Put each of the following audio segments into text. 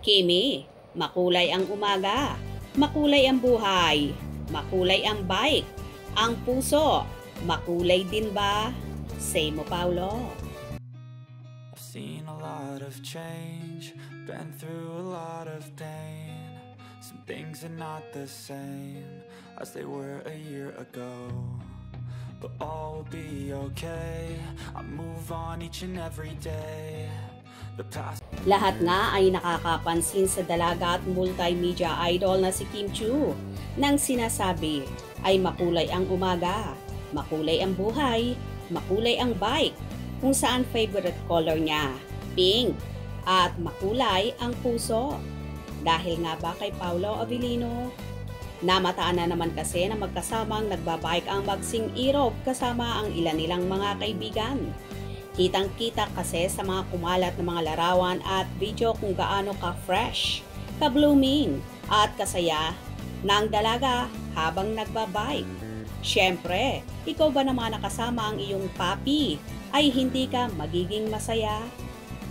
Kimi, makulay ang umaga, makulay ang buhay, makulay ang bike, ang puso, makulay din ba? Say mo, Paulo. I've seen a lot of change, been through a lot of pain. Some things are not the same as they were a year ago, but all will be okay. I move on each and every day. The past. Lahat nga ay nakakapansin sa dalaga at multimedia idol na si Kim Chiu nang sinasabi ay makulay ang umaga, makulay ang buhay, makulay ang bike, kung saan favorite color niya, pink, at makulay ang puso. Dahil nga ba kay Paulo Abilino? Namataan na naman kasi na magkasamang nagbabike ang Magsing Irog kasama ang ilan nilang mga kaibigan. Kitang-kita kasi sa mga kumalat na mga larawan at video kung gaano ka-fresh, ka-blooming, at kasaya ng dalaga habang nagbabike. Siyempre, ikaw ba naman nakasama ang iyong papi ay hindi ka magiging masaya?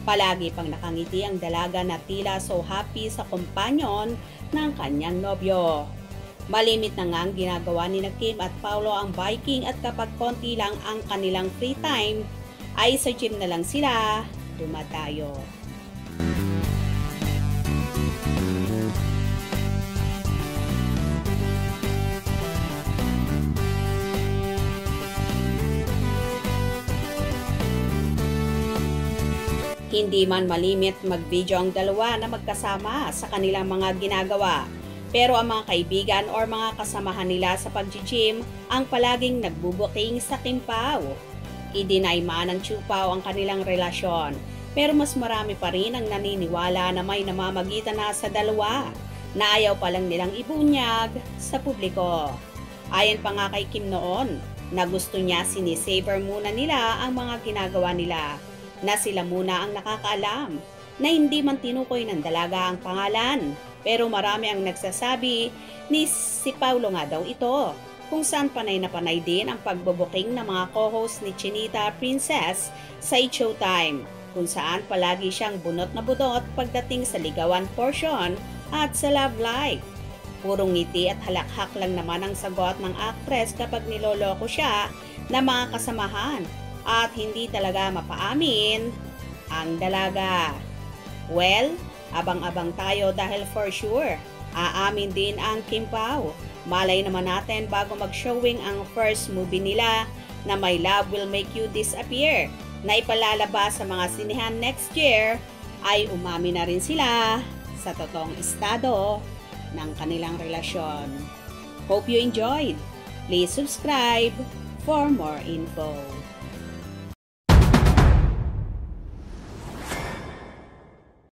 Palagi pang nakangiti ang dalaga na tila so happy sa kompanyon ng kanyang nobyo. Malimit na nga ang ginagawa ni Kim at Paulo ang biking at kapag konti lang ang kanilang free time, ay sa gym na lang sila dumadayo. Hindi man malimit mag-video ang dalawa na magkasama sa kanilang mga ginagawa. Pero ang mga kaibigan or mga kasamahan nila sa pag-gym ang palaging nagbubuking sa Kimpao. I-deny man ng Chupao ang kanilang relasyon, pero mas marami pa rin ang naniniwala na may namamagitan na sa dalawa na ayaw palang nilang ibunyag sa publiko. Ayon pa nga kay Kim noon na gusto niya sinisavor muna nila ang mga ginagawa nila, na sila muna ang nakakaalam, na hindi man tinukoy ng dalaga ang pangalan. Pero marami ang nagsasabi ni si Paulo nga daw ito, kung saan panay na panay din ang pagbubuking ng mga co-host ni Chinita Princess sa Showtime, kung saan palagi siyang bunot na bunot pagdating sa ligawan portion at sa love life. Purong ngiti at halakhak lang naman ang sagot ng actress kapag niloloko siya na mga kasamahan at hindi talaga mapaamin ang dalaga. Well, abang-abang tayo dahil for sure, aamin din ang Kimpao. Malay naman natin bago mag-showing ang first movie nila na My Love Will Make You Disappear na ipalalabas sa mga sinihan next year, ay umami na rin sila sa totoong estado ng kanilang relasyon. Hope you enjoyed. Please subscribe for more info.